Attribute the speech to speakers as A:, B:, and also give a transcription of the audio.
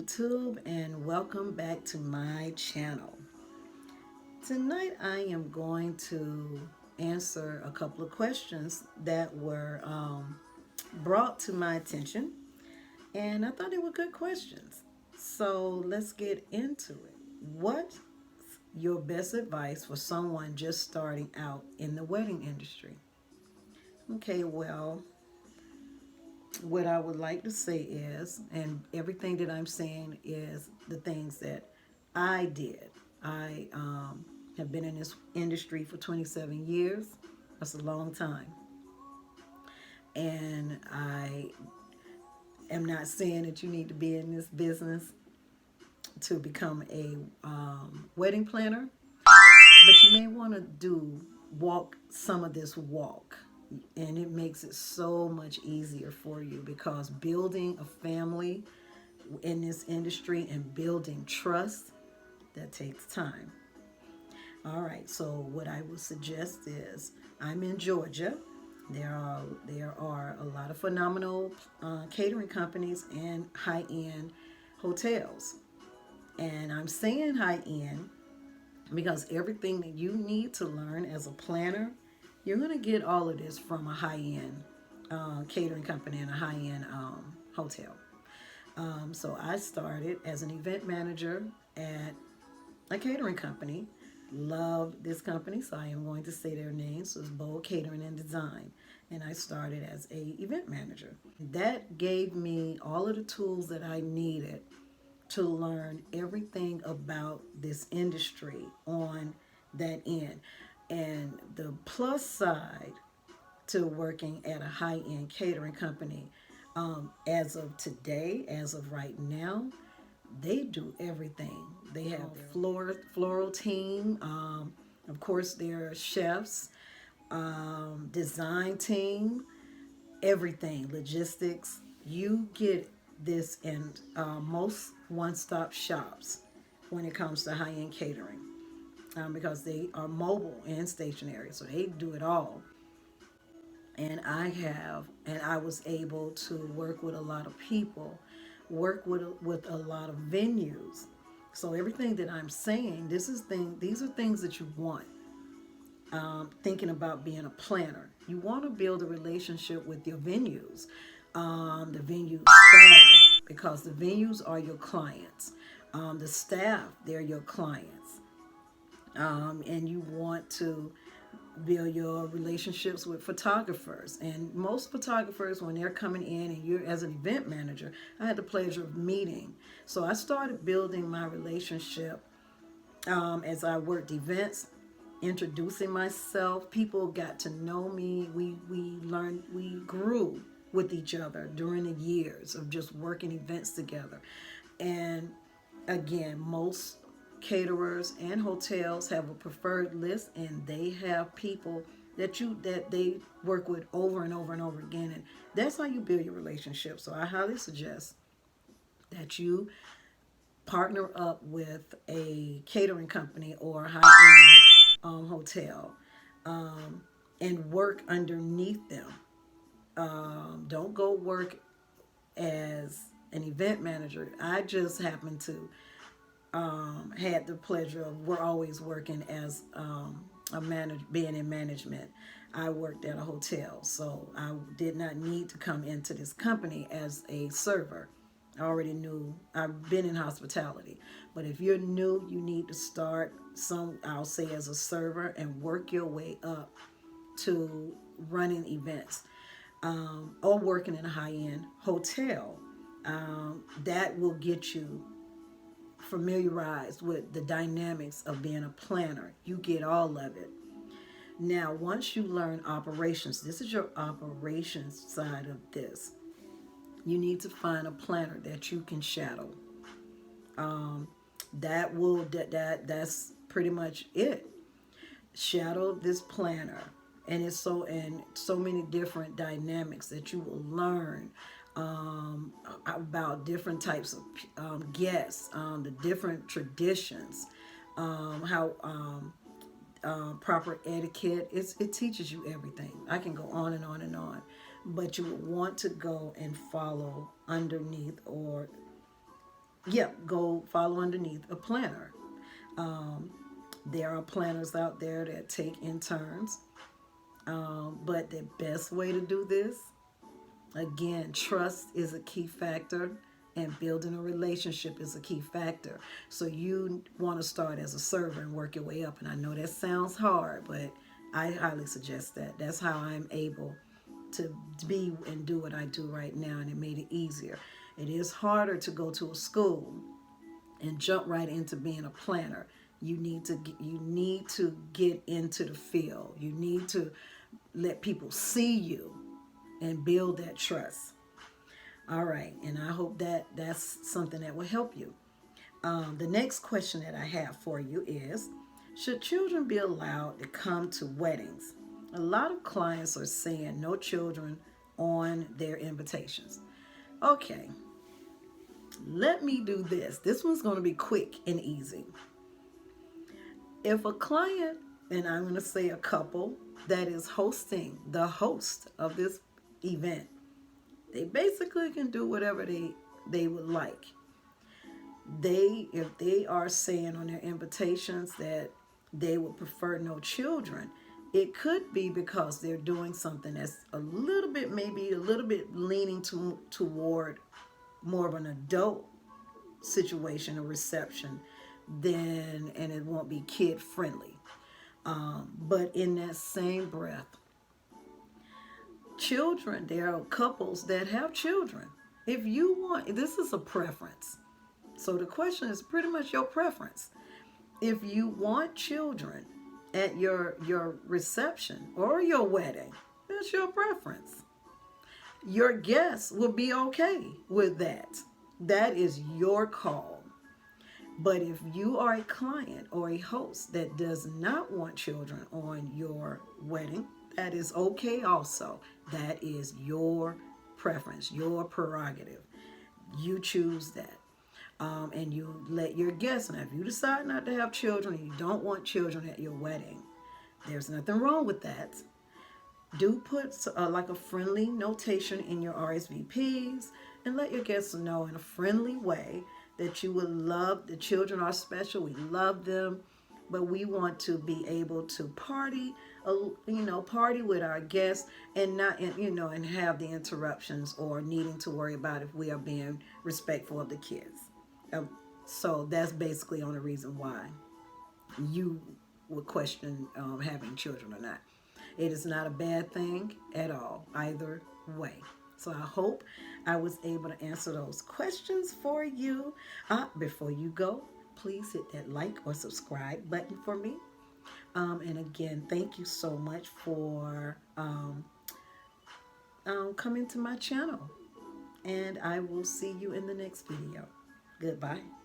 A: YouTube, and welcome back to my channel. Tonight I am going to answer a couple of questions that were brought to my attention, and I thought they were good questions. So let's get into it. What's your best advice for someone just starting out in the wedding industry? Okay, well, what I would like to say is, and everything that I'm saying is the things that I did. I have been in this industry for 27 years. That's a long time. And I am not saying that you need to be in this business to become a wedding planner, but you may want to walk some of this walk. And it makes it so much easier for you because building a family in this industry and building trust, that takes time. All right, so what I would suggest is I'm in Georgia. There are a lot of phenomenal catering companies and high-end hotels. And I'm saying high-end because everything that you need to learn as a planner, you're going to get all of this from a high-end catering company and a high-end hotel. So I started as an event manager at a catering company. Love this company, so I am going to say their name. So it's Bold Catering and Design, and I started as a event manager. That gave me all of the tools that I needed to learn everything about this industry on that end. And the plus side to working at a high end catering company, as of today, as of right now, they do everything. They have floral team, of course, their chefs, design team, everything, logistics. You get this in most one-stop shops when it comes to high-end catering, because they are mobile and stationary, so they do it all. And I was able to work with a lot of people, work with a lot of venues. So everything that I'm saying, these are things that you want. Thinking about being a planner, you want to build a relationship with your venues, the venue staff, because the venues are your clients. The staff, they're your clients, and you want to build your relationships with photographers. And most photographers, when they're coming in and you're as an event manager, I had the pleasure of meeting. So I started building my relationship as I worked events, introducing myself. People got to know me. We learned, we grew with each other during the years of just working events together. And again, most caterers and hotels have a preferred list, and they have people that they work with over and over and over again, and that's how you build your relationship. So I highly suggest that you partner up with a catering company or a high-end hotel, and work underneath them. Don't go work as an event manager. I just happen to had the pleasure of we're always working as a manager, being in management. I worked at a hotel, so I did not need to come into this company as a server. I already knew, I've been in hospitality. But if you're new, you need to start some, I'll say, as a server and work your way up to running events, or working in a high end hotel. That will get you familiarized with the dynamics of being a planner. You get all of it. Now, once you learn operations, this is your operations side of this. You need to find a planner that you can shadow. That's pretty much it. Shadow this planner, and it's so many different dynamics that you will learn about different types of guests, the different traditions, how proper etiquette. It teaches you everything. I can go on and on and on, but you want to go and follow underneath, or Yep, go follow underneath a planner. Um, there are planners out there that take interns, but the best way to do this, again, trust is a key factor, and building a relationship is a key factor. So you want to start as a server and work your way up. And I know that sounds hard, but I highly suggest that. That's how I'm able to be and do what I do right now, and it made it easier. It is harder to go to a school and jump right into being a planner. You need to get into the field. You need to let people see you and build that trust. All right, and I hope that that's something that will help you. The next question that I have for you is, should children be allowed to come to weddings? A lot of clients are saying no children on their invitations. Okay, let me do this. This one's going to be quick and easy. If a client, and I'm going to say a couple, that is hosting, the host of this event, they basically can do whatever they would like. If they are saying on their invitations that they would prefer no children, it could be because they're doing something that's a little bit, maybe a little bit leaning toward more of an adult situation or reception, then, and it won't be kid friendly. But in that same breath, children, there are couples that have children. If you want, this is a preference. So the question is pretty much your preference. If you want children at your reception or your wedding, that's your preference. Your guests will be okay with that. That is your call. But if you are a client or a host that does not want children on your wedding, that is okay also. That is your preference, your prerogative. You choose that. And you let your guests know. If you decide not to have children and you don't want children at your wedding, there's nothing wrong with that. Do put like a friendly notation in your RSVPs and let your guests know in a friendly way that you would love, the children are special, we love them, but we want to be able to party, party with our guests and not, and have the interruptions or needing to worry about if we are being respectful of the kids. Um, so that's basically on the reason why you would question having children or not. It is not a bad thing at all, either way. So I hope I was able to answer those questions for you. Before you go, please hit that like or subscribe button for me. And again, thank you so much for coming to my channel. And I will see you in the next video. Goodbye.